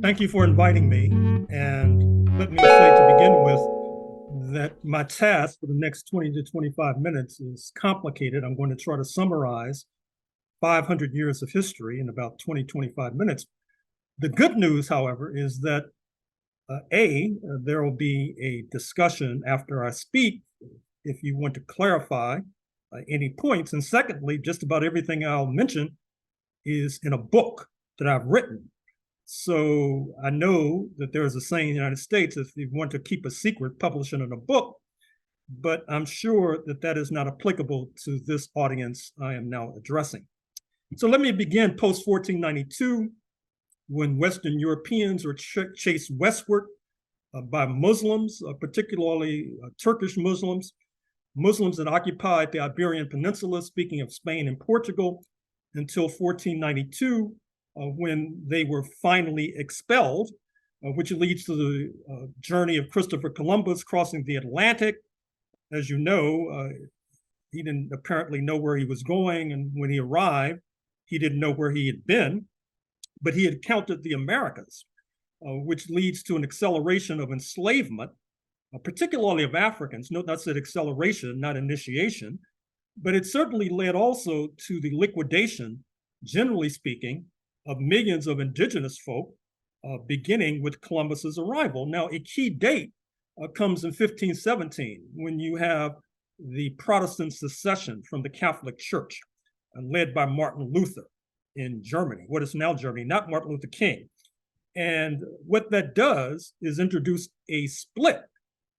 Thank you for inviting me. And let me say to begin with that my task for the next 20 to 25 minutes is complicated. I'm going to try to summarize 500 years of history in about 20, 25 minutes. The good news, however, is that there will be a discussion after I speak if you want to clarify any points. And secondly, just about everything I'll mention is in a book that I've written. So I know that there's a saying in the United States, if you want to keep a secret, publish it in a book, but I'm sure that that is not applicable to this audience I am now addressing. So let me begin post-1492, when Western Europeans were chased westward by Muslims, particularly Turkish Muslims that occupied the Iberian Peninsula, speaking of Spain and Portugal, until 1492, when they were finally expelled, which leads to the journey of Christopher Columbus crossing the Atlantic. As you know, he didn't apparently know where he was going, and when he arrived, he didn't know where he had been, but he had counted the Americas, which leads to an acceleration of enslavement, particularly of Africans. Note that's an acceleration, not initiation, but it certainly led also to the liquidation, generally speaking, of millions of indigenous folk, beginning with Columbus's arrival. Now, a key date comes in 1517, when you have the Protestant secession from the Catholic Church, led by Martin Luther in Germany, what is now Germany, not Martin Luther King. And what that does is introduce a split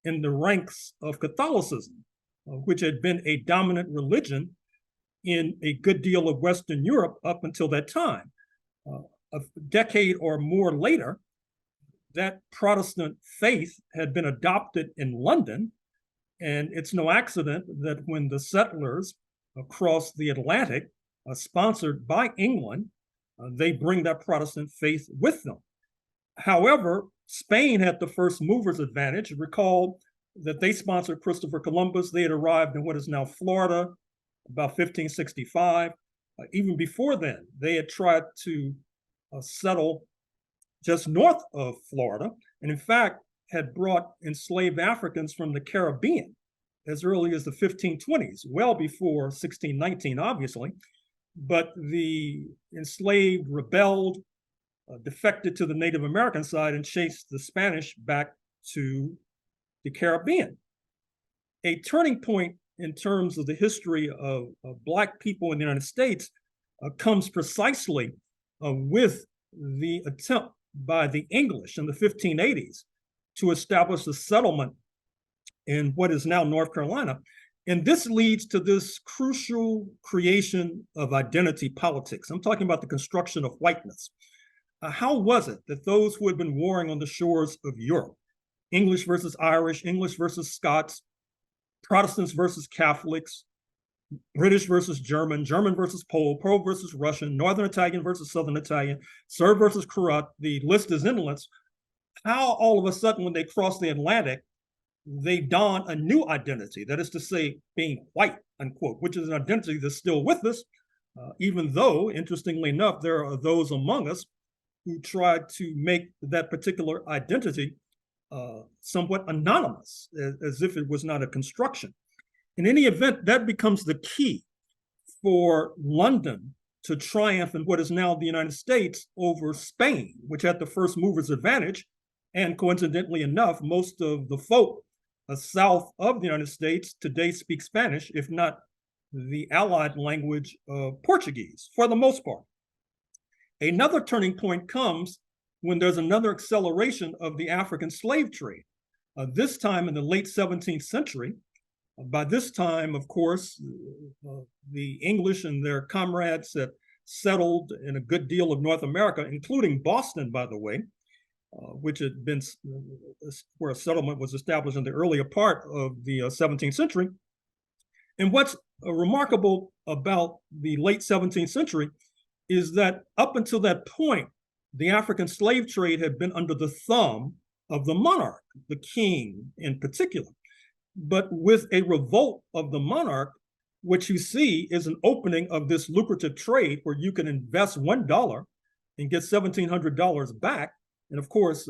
in the ranks of Catholicism, which had been a dominant religion in a good deal of Western Europe up until that time. A decade or more later, that Protestant faith had been adopted in London, and it's no accident that when the settlers crossed the Atlantic, sponsored by England, they bring that Protestant faith with them. However, Spain had the first mover's advantage. Recall that they sponsored Christopher Columbus. They had arrived in what is now Florida about 1565. Even before then, they had tried to settle just north of Florida, and in fact had brought enslaved Africans from the Caribbean as early as the 1520s, well before 1619, obviously. But the enslaved rebelled, defected to the Native American side, and chased the Spanish back to the Caribbean. A turning point in terms of the history of Black people in the United States comes precisely with the attempt by the English in the 1580s to establish a settlement in what is now North Carolina. And this leads to this crucial creation of identity politics. I'm talking about the construction of whiteness. How was it that those who had been warring on the shores of Europe, English versus Irish, English versus Scots, Protestants versus Catholics, British versus German, German versus Pole, Pole versus Russian, Northern Italian versus Southern Italian, Serb versus Croat, the list is endless. How all of a sudden, when they cross the Atlantic, they don a new identity, that is to say, being white, unquote, which is an identity that's still with us, even though, interestingly enough, there are those among us who tried to make that particular identity somewhat anonymous, as if it was not a construction. In any event, that becomes the key for London to triumph in what is now the United States over Spain, which had the first mover's advantage. And coincidentally enough, most of the folk south of the United States today speak Spanish, if not the allied language of Portuguese, for the most part. Another turning point comes when there's another acceleration of the African slave trade, this time in the late 17th century. By this time, of course, the English and their comrades had settled in a good deal of North America, including Boston, by the way, which had been where a settlement was established in the earlier part of the 17th century. And what's remarkable about the late 17th century is that up until that point, the African slave trade had been under the thumb of the monarch, the king in particular. But with a revolt of the monarch, what you see is an opening of this lucrative trade where you can invest $1 and get $1,700 back And of course,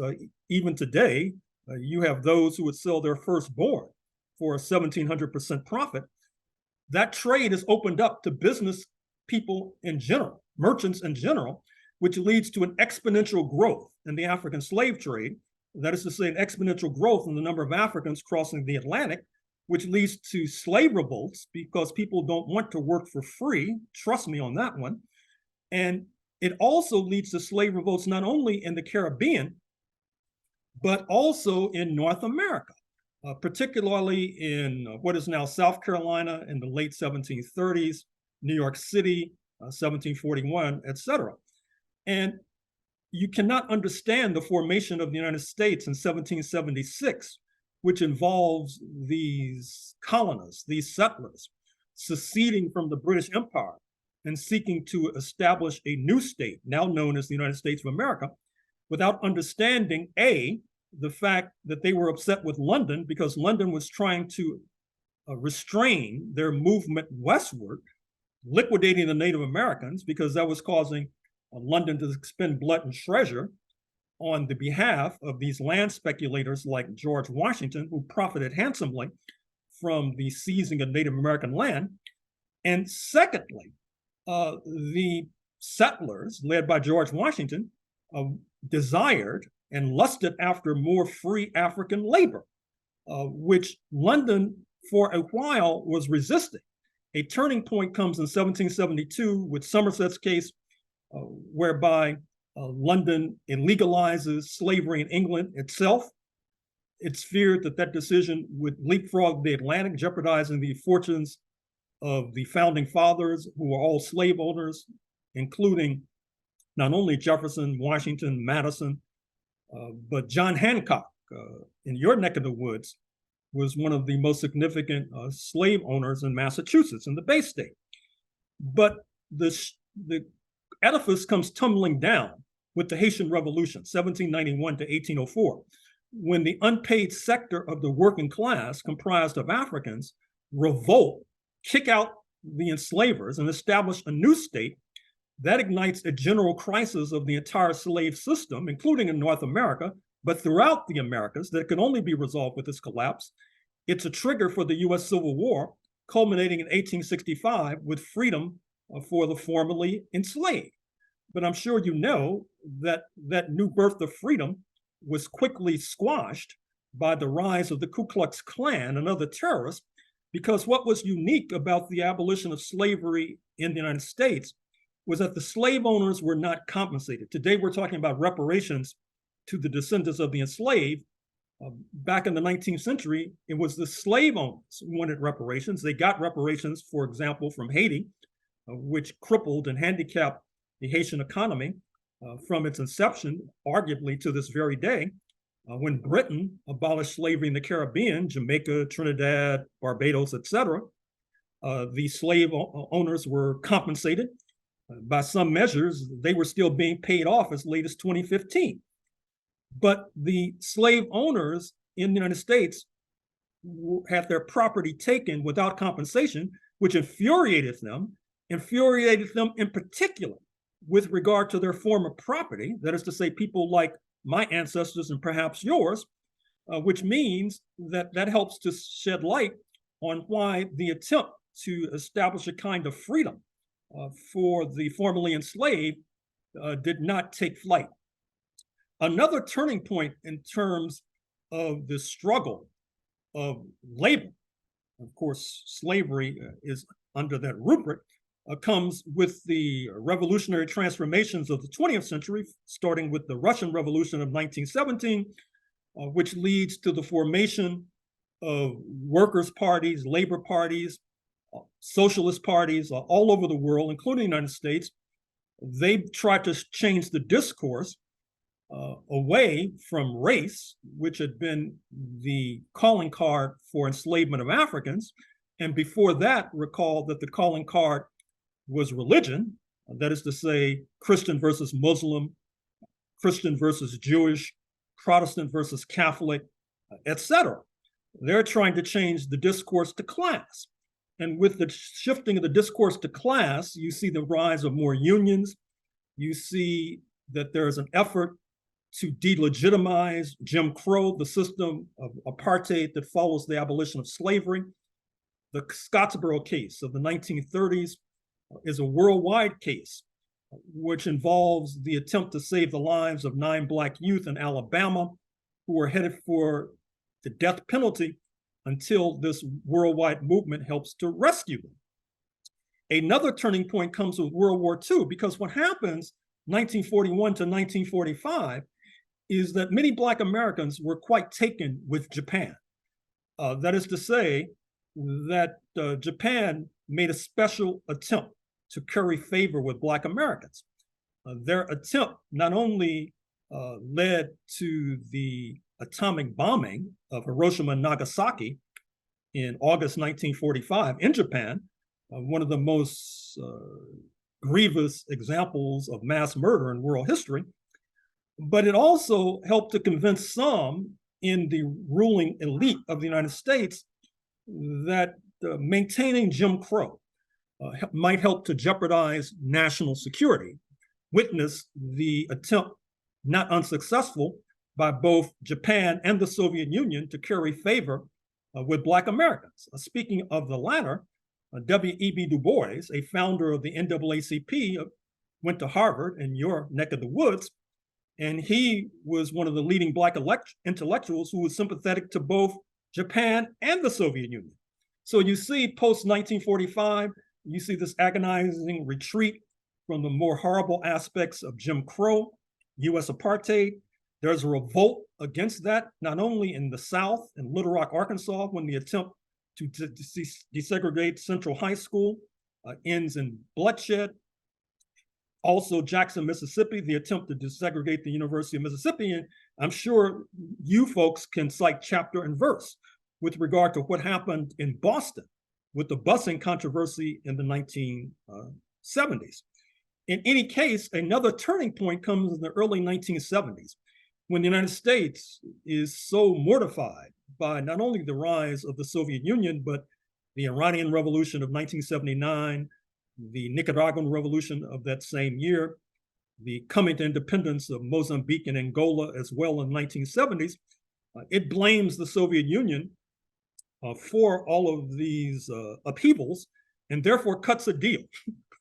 even today, you have those who would sell their firstborn for a 1,700% profit. That trade is opened up to business people in general, merchants in general, which leads to an exponential growth in the African slave trade. That is to say, an exponential growth in the number of Africans crossing the Atlantic, which leads to slave revolts because people don't want to work for free. Trust me on that one. And it also leads to slave revolts not only in the Caribbean, but also in North America, particularly in what is now South Carolina in the late 1730s, New York City, 1741, etc. And you cannot understand the formation of the United States in 1776, which involves these colonists, these settlers, seceding from the British Empire and seeking to establish a new state, now known as the United States of America, without understanding, A, the fact that they were upset with London because London was trying to restrain their movement westward, liquidating the Native Americans because that was causing London to expend blood and treasure on the behalf of these land speculators like George Washington, who profited handsomely from the seizing of Native American land. And secondly, the settlers led by George Washington desired and lusted after more free African labor, which London for a while was resisting. A turning point comes in 1772 with Somerset's case, whereby London illegalizes slavery in England itself. It's feared that that decision would leapfrog the Atlantic, jeopardizing the fortunes of the founding fathers, who were all slave owners, including not only Jefferson, Washington, Madison, but John Hancock, in your neck of the woods, was one of the most significant slave owners in Massachusetts, in the Bay State. But the edifice comes tumbling down with the Haitian Revolution, 1791 to 1804, when the unpaid sector of the working class, comprised of Africans, revolt, kick out the enslavers, and establish a new state. That ignites a general crisis of the entire slave system, including in North America, but throughout the Americas, that can only be resolved with this collapse. It's a trigger for the US Civil War, culminating in 1865 with freedom for the formerly enslaved. But I'm sure you know that that new birth of freedom was quickly squashed by the rise of the Ku Klux Klan and other terrorists, because what was unique about the abolition of slavery in the United States was that the slave owners were not compensated. Today, we're talking about reparations to the descendants of the enslaved. Back in the 19th century, it was the slave owners who wanted reparations. They got reparations, for example, from Haiti, which crippled and handicapped the Haitian economy from its inception, arguably to this very day. When Britain abolished slavery in the Caribbean, Jamaica, Trinidad, Barbados, etc., the slave owners were compensated. By some measures, they were still being paid off as late as 2015. But the slave owners in the United States had their property taken without compensation, which infuriated them in particular with regard to their former property. That is to say, people like my ancestors and perhaps yours, which means that that helps to shed light on why the attempt to establish a kind of freedom for the formerly enslaved did not take flight. Another turning point in terms of the struggle of labor, of course, slavery is under that rubric, comes with the revolutionary transformations of the 20th century, starting with the Russian Revolution of 1917, which leads to the formation of workers' parties, labor parties, socialist parties all over the world, including the United States. They tried to change the discourse away from race, which had been the calling card for enslavement of Africans. And before that, recall that the calling card was religion, that is to say, Christian versus Muslim, Christian versus Jewish, Protestant versus Catholic, etc. They're trying to change the discourse to class. And with the shifting of the discourse to class, you see the rise of more unions. You see that there is an effort to delegitimize Jim Crow, the system of apartheid that follows the abolition of slavery. The Scottsboro case of the 1930s is a worldwide case, which involves the attempt to save the lives of 9 Black youth in Alabama who were headed for the death penalty until this worldwide movement helps to rescue them. Another turning point comes with World War II, because what happens 1941 to 1945 is that many Black Americans were quite taken with Japan. That is to say that Japan made a special attempt to curry favor with Black Americans. Their attempt not only led to the atomic bombing of Hiroshima and Nagasaki in August 1945 in Japan, one of the most grievous examples of mass murder in world history, but it also helped to convince some in the ruling elite of the United States that maintaining Jim Crow might help to jeopardize national security. Witness the attempt, not unsuccessful, by both Japan and the Soviet Union to curry favor with Black Americans. Speaking of the latter, W.E.B. Du Bois, a founder of the NAACP, went to Harvard in your neck of the woods, and he was one of the leading Black intellectuals who was sympathetic to both Japan and the Soviet Union. So you see post-1945, you see this agonizing retreat from the more horrible aspects of Jim Crow, US apartheid. There's a revolt against that, not only in the South, in Little Rock, Arkansas, when the attempt to desegregate Central High School ends in bloodshed. Also, Jackson, Mississippi, the attempt to desegregate the University of Mississippi. And I'm sure you folks can cite chapter and verse with regard to what happened in Boston with the busing controversy in the 1970s. In any case, another turning point comes in the early 1970s, when the United States is so mortified by not only the rise of the Soviet Union, but the Iranian Revolution of 1979, the Nicaraguan Revolution of that same year, the coming to independence of Mozambique and Angola as well in the 1970s, it blames the Soviet Union for all of these upheavals, and therefore cuts a deal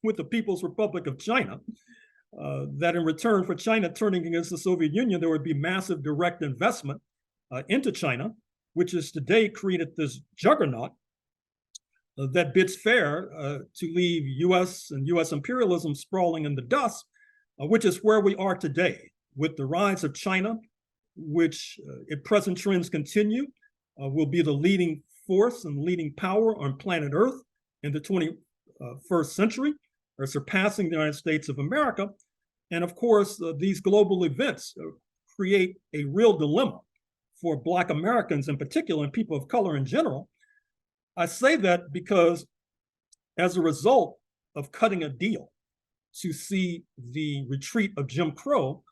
with the People's Republic of China, that in return for China turning against the Soviet Union, there would be massive direct investment into China, which has today created this juggernaut that bids fair to leave US and US imperialism sprawling in the dust, which is where we are today, with the rise of China, which if present trends continue, will be the leading force and leading power on planet Earth in the 21st century, or surpassing the United States of America. And of course, these global events create a real dilemma for Black Americans in particular, and people of color in general. I say that because as a result of cutting a deal to see the retreat of Jim Crow,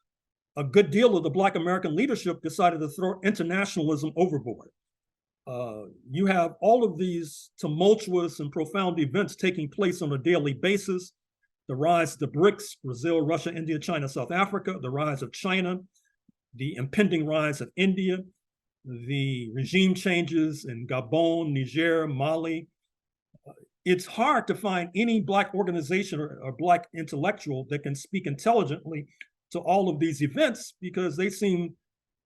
a good deal of the Black American leadership decided to throw internationalism overboard. You have all of these tumultuous and profound events taking place on a daily basis: the rise of the BRICS, Brazil, Russia, India, China, South Africa, the rise of China, the impending rise of India, the regime changes in Gabon, Niger, Mali. It's hard to find any Black organization or Black intellectual that can speak intelligently to all of these events, because they seem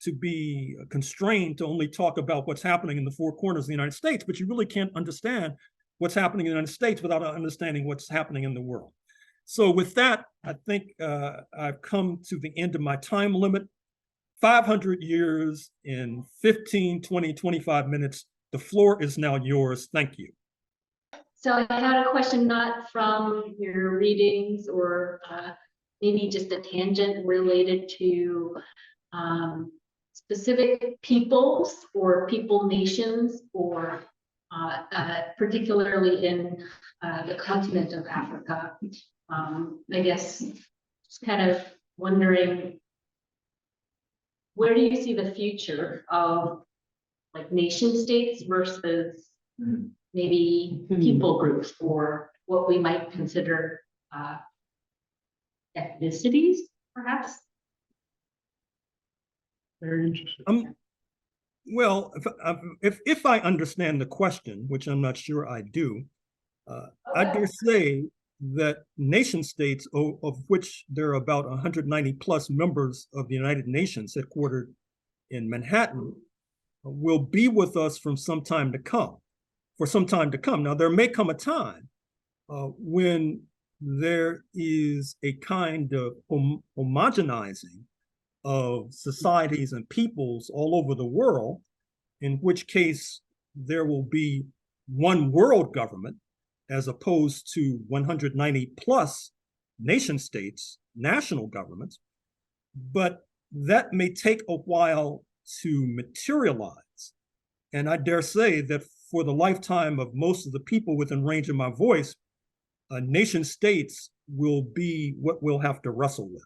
to be constrained to only talk about what's happening in the four corners of the United States, but you really can't understand what's happening in the United States without understanding what's happening in the world. So with that, I think I've come to the end of my time limit. 500 years in 15, 20, 25 minutes. The floor is now yours. Thank you. So I had a question not from your readings, or maybe just a tangent related to specific peoples or people nations, or particularly in the continent of Africa. I guess just kind of wondering, where do you see the future of like nation states versus maybe people groups, or what we might consider ethnicities, perhaps? Very interesting. Well, if I understand the question, which I'm not sure I do, I dare say that nation states, of which there are about 190 plus members of the United Nations headquartered in Manhattan, will be with us from some time to come, for some time to come. Now, there may come a time when there is a kind of homogenizing of societies and peoples all over the world, in which case there will be one world government as opposed to 190 plus nation states, national governments. But that may take a while to materialize. And I dare say that for the lifetime of most of the people within range of my voice, nation states will be what we'll have to wrestle with.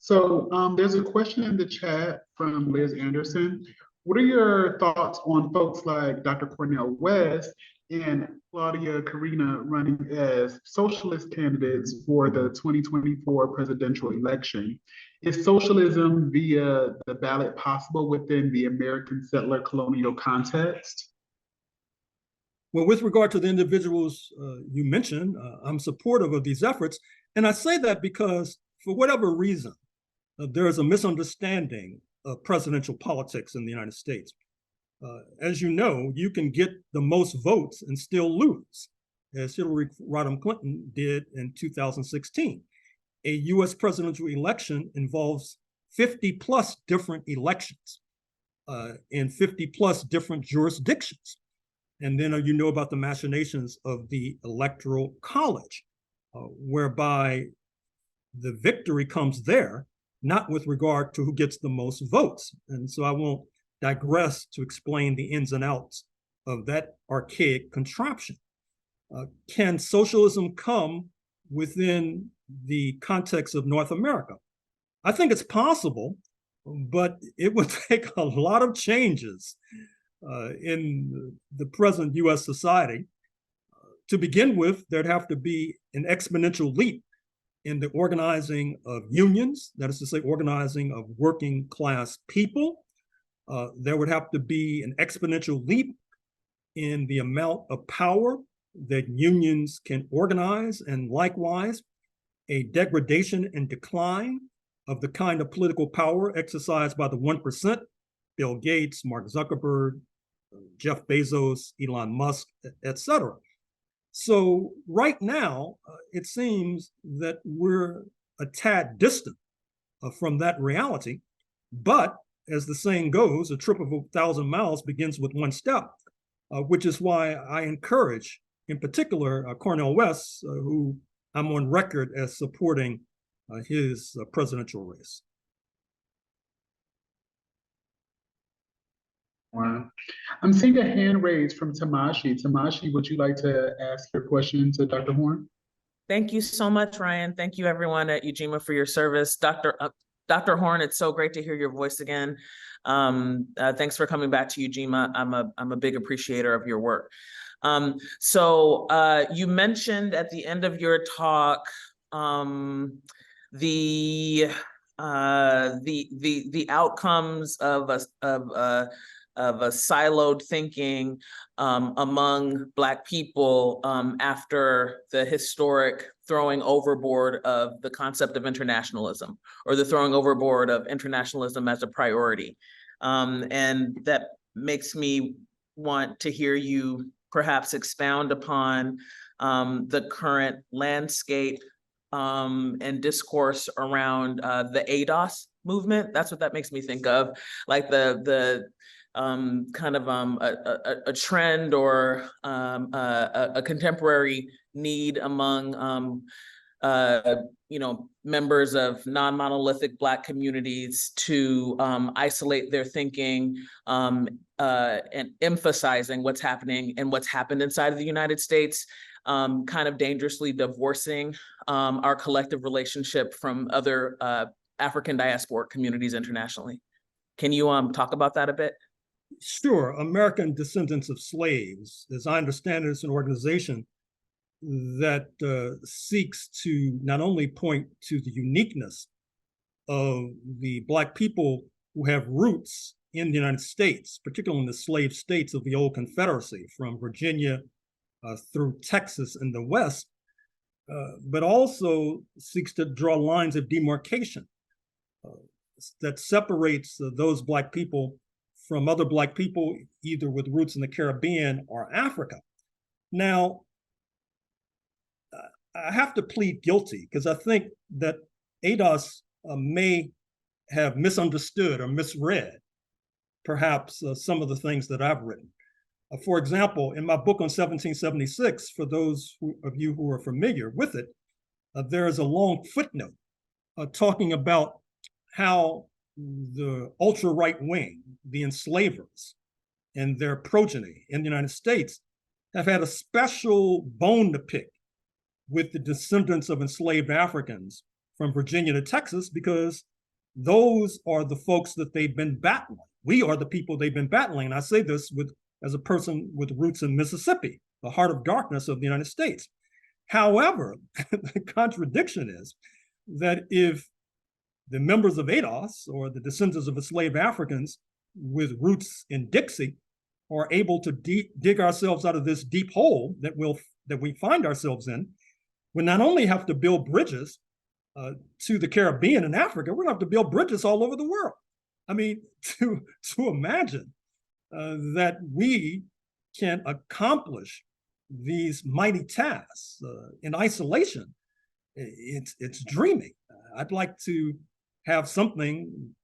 So there's a question in the chat from Liz Anderson. What are your thoughts on folks like Dr. Cornel West and Claudia Carina running as socialist candidates for the 2024 presidential election? Is socialism via the ballot possible within the American settler colonial context? Well, with regard to the individuals you mentioned, I'm supportive of these efforts. And I say that because for whatever reason, there is a misunderstanding of presidential politics in the United States. As you know, you can get the most votes and still lose, as Hillary Rodham Clinton did in 2016. A US presidential election involves 50 plus different elections in 50 plus different jurisdictions. And then you know about the machinations of the Electoral College, whereby the victory comes there, not with regard to who gets the most votes. And so I won't digress to explain the ins and outs of that archaic contraption. Can socialism come within the context of North America? I think it's possible, but it would take a lot of changes in the present US society. To begin with, there'd have to be an exponential leap in the organizing of unions, that is to say, organizing of working class people. There would have to be an exponential leap in the amount of power that unions can organize, and likewise, a degradation and decline of the kind of political power exercised by the 1%, Bill Gates, Mark Zuckerberg, Jeff Bezos, Elon Musk, etc. So right now, it seems that we're a tad distant from that reality. But as the saying goes, a trip of 1,000 miles begins with one step, which is why I encourage, in particular, Cornel West, who I'm on record as supporting his presidential race. Wow. I'm seeing a hand raised from Tamashi. Tamashi, would you like to ask your question to Dr. Horne? Thank you so much, Ryan. Thank you, everyone at Ujima, for your service. Dr. Horne, it's so great to hear your voice again. Thanks for coming back to Ujima. I'm a big appreciator of your work. So you mentioned at the end of your talk the outcomes of a siloed thinking among Black people after the historic throwing overboard of the concept of internationalism, or the throwing overboard of internationalism as a priority. And that makes me want to hear you perhaps expound upon the current landscape and discourse around the ADOS movement. That's what that makes me think of, like the kind of a trend or a contemporary need among members of non-monolithic Black communities to isolate their thinking and emphasizing what's happening and what's happened inside of the United States, kind of dangerously divorcing our collective relationship from other African diasporic communities internationally. Can you talk about that a bit? Sure. American Descendants of Slaves, as I understand it, is an organization that seeks to not only point to the uniqueness of the Black people who have roots in the United States, particularly in the slave states of the old Confederacy, from Virginia through Texas in the West, but also seeks to draw lines of demarcation that separates those Black people from other Black people, either with roots in the Caribbean or Africa. Now, I have to plead guilty because I think that ADOS may have misunderstood or misread perhaps some of the things that I've written. For example, in my book on 1776, for those of you who are familiar with it, there is a long footnote talking about how the ultra-right wing, the enslavers, and their progeny in the United States have had a special bone to pick with the descendants of enslaved Africans from Virginia to Texas, because those are the folks that they've been battling. We are the people they've been battling. And I say this as a person with roots in Mississippi, the heart of darkness of the United States. However, the contradiction is that if the members of ADOS or the descendants of enslaved Africans with roots in Dixie are able to dig ourselves out of this deep hole that we find ourselves in, we not only have to build bridges to the Caribbean and Africa, we're going to have to build bridges all over the world. I mean, to imagine that we can accomplish these mighty tasks in isolation, it's dreaming. I'd like to have something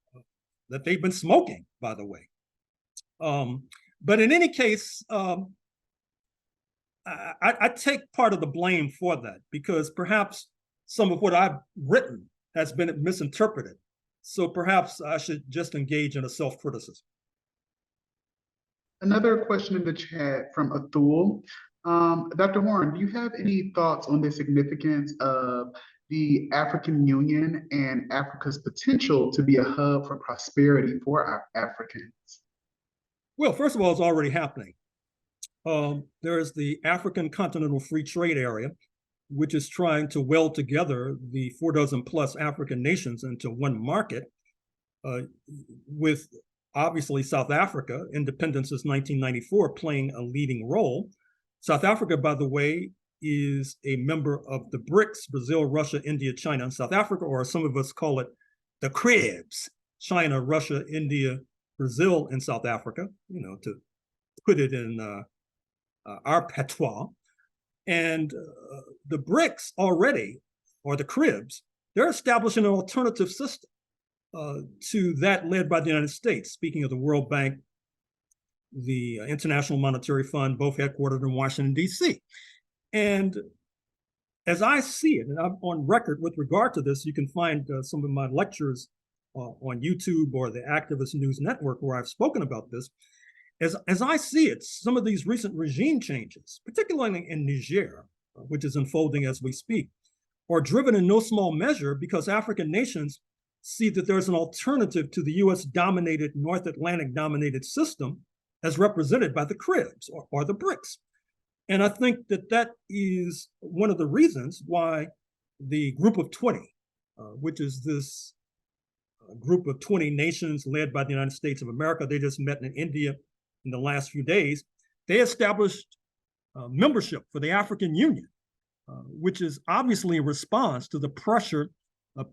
that they've been smoking, by the way. But in any case, I take part of the blame for that, because perhaps some of what I've written has been misinterpreted. So perhaps I should just engage in a self-criticism. Another question in the chat from Athul. Dr. Horne, do you have any thoughts on the significance of the African Union and Africa's potential to be a hub for prosperity for Africans? Well, first of all, it's already happening. There is the African Continental Free Trade Area, which is trying to weld together the 4 dozen plus African nations into one market, with obviously South Africa, independence since 1994, playing a leading role. South Africa, by the way, is a member of the BRICS, Brazil, Russia, India, China, and South Africa, or some of us call it the CRIBS, China, Russia, India, Brazil, and South Africa, to put it in our patois. And the BRICS already, or the CRIBS, they're establishing an alternative system to that led by the United States. Speaking of the World Bank, the International Monetary Fund, both headquartered in Washington, D.C. And as I see it, and I'm on record with regard to this, you can find some of my lectures on YouTube or the Activist News Network where I've spoken about this. As I see it, some of these recent regime changes, particularly in Niger, which is unfolding as we speak, are driven in no small measure because African nations see that there's an alternative to the US-dominated, North Atlantic-dominated system as represented by the CRIBS or the BRICS. And I think that that is one of the reasons why the Group of 20, which is this group of 20 nations led by the United States of America, they just met in India in the last few days, they established membership for the African Union, which is obviously a response to the pressure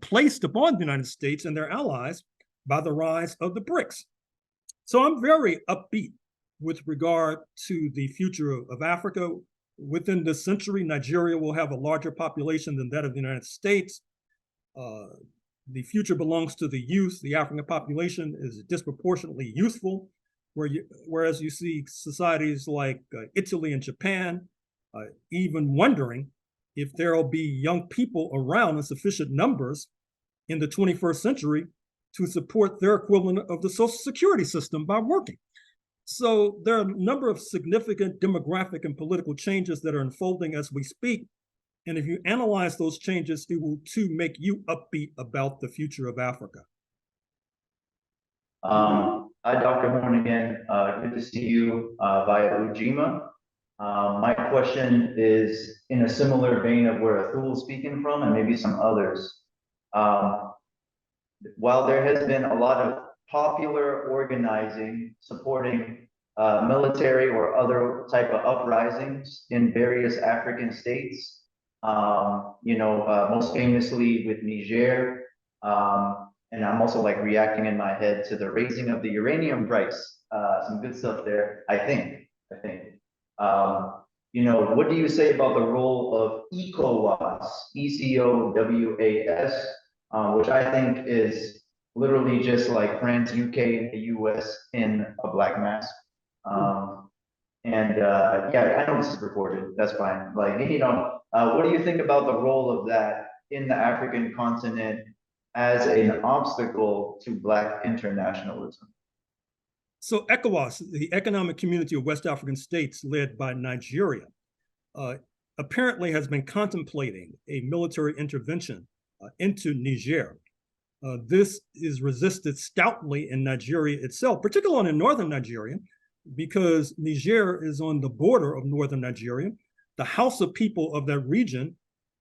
placed upon the United States and their allies by the rise of the BRICS. So I'm very upbeat with regard to the future of Africa. Within this century, Nigeria will have a larger population than that of the United States. The future belongs to the youth. The African population is disproportionately youthful, whereas you see societies like Italy and Japan even wondering if there will be young people around in sufficient numbers in the 21st century to support their equivalent of the Social Security system by working. So there are a number of significant demographic and political changes that are unfolding as we speak. And if you analyze those changes, it will too make you upbeat about the future of Africa. Hi, Dr. Horne again. Good to see you via Ujima. My question is in a similar vein of where Athul is speaking from and maybe some others. While there has been a lot of popular organizing, supporting military or other type of uprisings in various African states. Most famously with Niger. And I'm also like reacting in my head to the raising of the uranium price. Some good stuff there, I think. What do you say about the role of Ecowas, ECOWAS, which I think is literally just like France, UK, and the US in a black mask. Yeah, I know this is recorded, that's fine. Like, what do you think about the role of that in the African continent as an obstacle to Black internationalism? So ECOWAS, the Economic Community of West African States led by Nigeria, apparently has been contemplating a military intervention into Niger. This is resisted stoutly in Nigeria itself, particularly in northern Nigeria, because Niger is on the border of northern Nigeria. The Hausa people of that region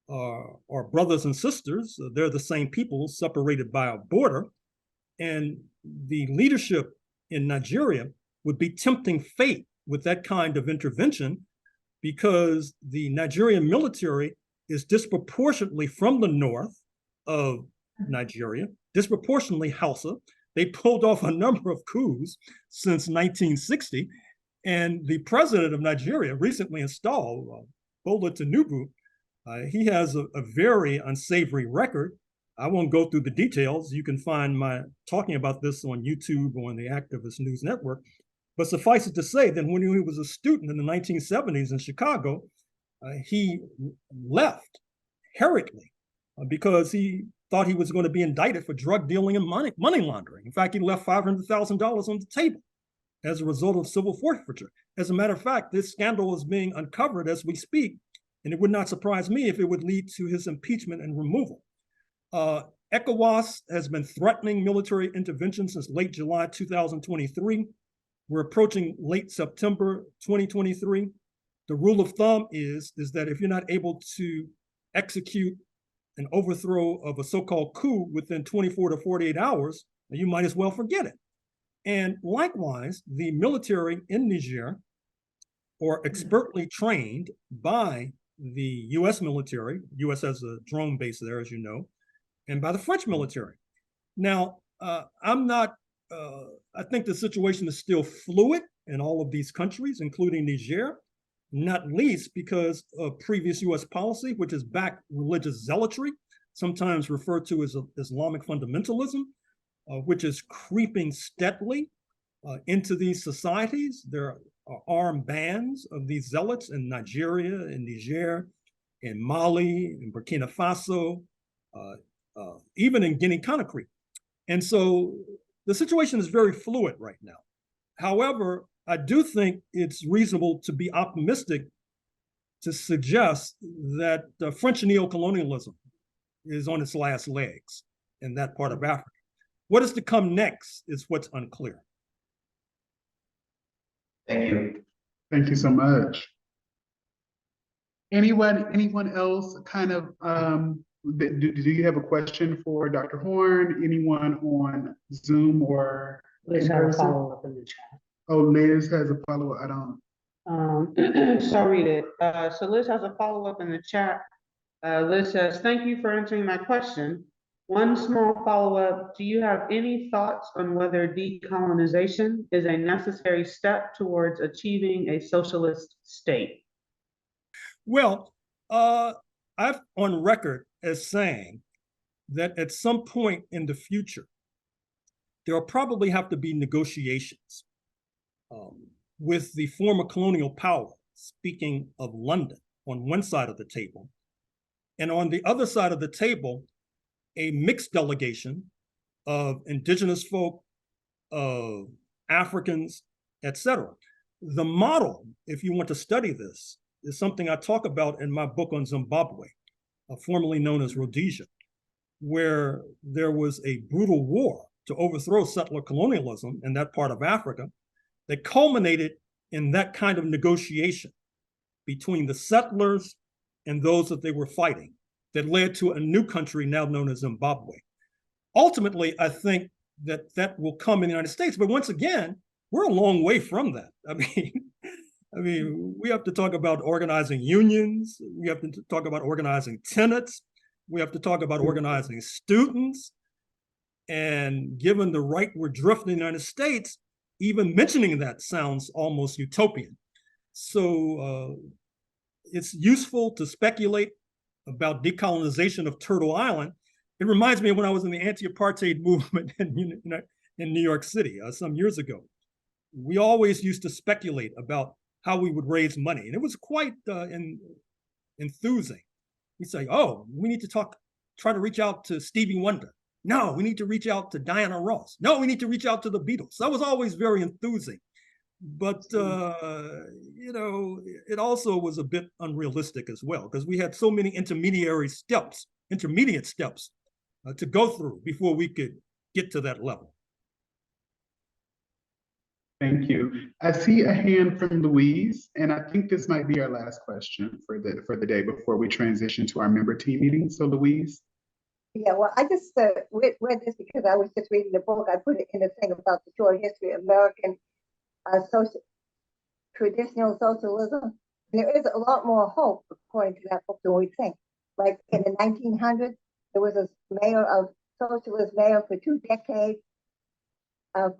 are brothers and sisters. They're the same people separated by a border. And the leadership in Nigeria would be tempting fate with that kind of intervention because the Nigerian military is disproportionately from the north of Nigeria, disproportionately Hausa. They pulled off a number of coups since 1960. And the president of Nigeria, recently installed, Bola Tinubu, he has a very unsavory record. I won't go through the details. You can find my talking about this on YouTube or on the Activist News Network. But suffice it to say that when he was a student in the 1970s in Chicago, he left hurriedly because he thought he was going to be indicted for drug dealing and money laundering. In fact, he left $500,000 on the table as a result of civil forfeiture. As a matter of fact, this scandal is being uncovered as we speak, and it would not surprise me if it would lead to his impeachment and removal. ECOWAS has been threatening military intervention since late July 2023. We're approaching late September 2023. The rule of thumb is that if you're not able to execute an overthrow of a so-called coup within 24 to 48 hours, you might as well forget it. And likewise, the military in Niger are expertly trained by the US military. US has a drone base there, as you know, and by the French military. Now, I think the situation is still fluid in all of these countries, including Niger, not least because of previous US policy, which has backed religious zealotry, sometimes referred to as Islamic fundamentalism, which is creeping steadily into these societies. There are armed bands of these zealots in Nigeria, in Niger, in Mali, in Burkina Faso, even in Guinea-Conakry. And so the situation is very fluid right now. However, I do think it's reasonable to be optimistic to suggest that French neocolonialism is on its last legs in that part of Africa. What is to come next is what's unclear. Thank you. Thank you so much. Anyone else kind of, do you have a question for Dr. Horne? Anyone on Zoom or? Liz has a follow-up in the chat. Oh, Liz has a follow-up, I don't. So I'll read it. So Liz has a follow-up in the chat. Liz says, thank you for answering my question. One small follow-up, do you have any thoughts on whether decolonization is a necessary step towards achieving a socialist state? Well, I'm on record as saying that at some point in the future, there will probably have to be negotiations with the former colonial power, speaking of London, on one side of the table, and on the other side of the table, a mixed delegation of indigenous folk, of Africans, etc. The model, if you want to study this, is something I talk about in my book on Zimbabwe, formerly known as Rhodesia, where there was a brutal war to overthrow settler colonialism in that part of Africa that culminated in that kind of negotiation between the settlers and those that they were fighting that led to a new country now known as Zimbabwe. Ultimately, I think that will come in the United States. But once again, we're a long way from that. I mean, we have to talk about organizing unions. We have to talk about organizing tenants. We have to talk about organizing students. And given the right we're drifting in the United States, even mentioning that sounds almost utopian. So it's useful to speculate about decolonization of Turtle Island. It reminds me of when I was in the anti-apartheid movement in New York City some years ago. We always used to speculate about how we would raise money, and it was quite enthusing. We say, oh, we need to try to reach out to Stevie Wonder. No, we need to reach out to Diana Ross. No, we need to reach out to the Beatles. That was always very enthusing. But, it also was a bit unrealistic as well, because we had so many intermediate steps to go through before we could get to that level. Thank you. I see a hand from Louise, and I think this might be our last question for the day before we transition to our member team meeting. So Louise. Yeah, well, I just read this because I was just reading the book. I put it in the thing about the short history of American traditional socialism. There is a lot more hope, according to that book, than we think. Like in the 1900s, there was a socialist mayor for 2 decades, of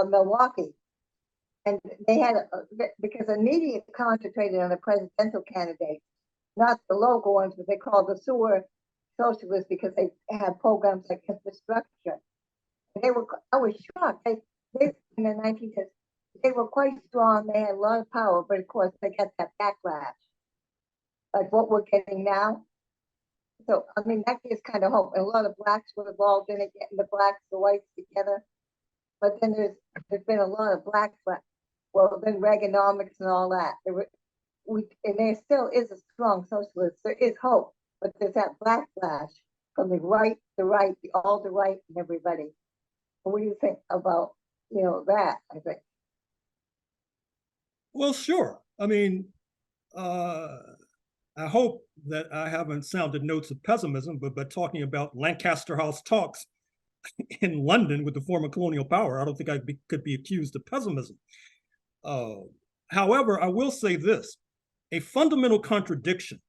Milwaukee. And they had, because the media concentrated on the presidential candidates, not the local ones, but they called the sewer socialists because they had programs like infrastructure. I was shocked. They in the 1900s, they were quite strong. They had a lot of power, but of course they got that backlash, like what we're getting now. So I mean, that gives kind of hope. And a lot of blacks were involved in it, getting the blacks, the whites together. But then there's been a lot of blacks. Well, then Reaganomics and all that. And there still is a strong socialist. There is hope, but there's that backlash from the right, the alt-right, and everybody. What do you think about that? I think. Well, sure. I mean, I hope that I haven't sounded notes of pessimism, but talking about Lancaster House talks in London with the former colonial power, I don't think I could be accused of pessimism. However, I will say this. A fundamental contradiction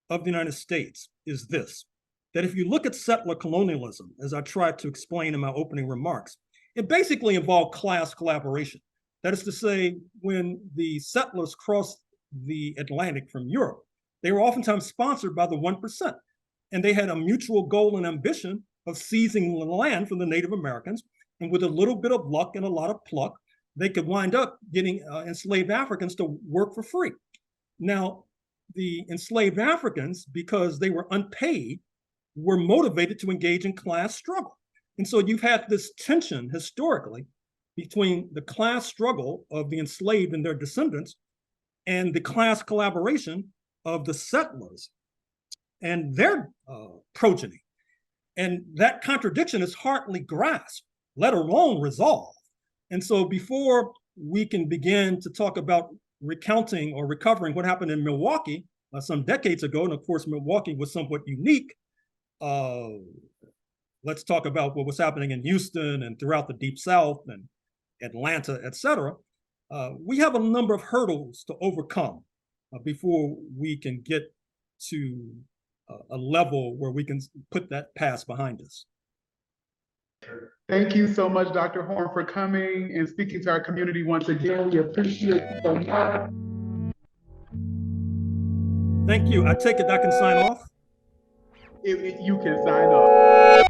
of the United States is this, that if you look at settler colonialism, as I tried to explain in my opening remarks, it basically involved class collaboration. That is to say, when the settlers crossed the Atlantic from Europe, they were oftentimes sponsored by the 1%, and they had a mutual goal and ambition of seizing the land from the Native Americans, and with a little bit of luck and a lot of pluck, they could wind up getting enslaved Africans to work for free. Now, the enslaved Africans, because they were unpaid, were motivated to engage in class struggle. And so you've had this tension historically between the class struggle of the enslaved and their descendants and the class collaboration of the settlers and their progeny. And that contradiction is hardly grasped, let alone resolved. And so before we can begin to talk about recounting or recovering what happened in Milwaukee some decades ago, and of course Milwaukee was somewhat unique, let's talk about what was happening in Houston and throughout the Deep South and Atlanta, et cetera. We have a number of hurdles to overcome before we can get to a level where we can put that past behind us. Thank you so much, Dr. Horne, for coming and speaking to our community once again. We appreciate you so much. Thank you. I take it I can sign off? You can sign off.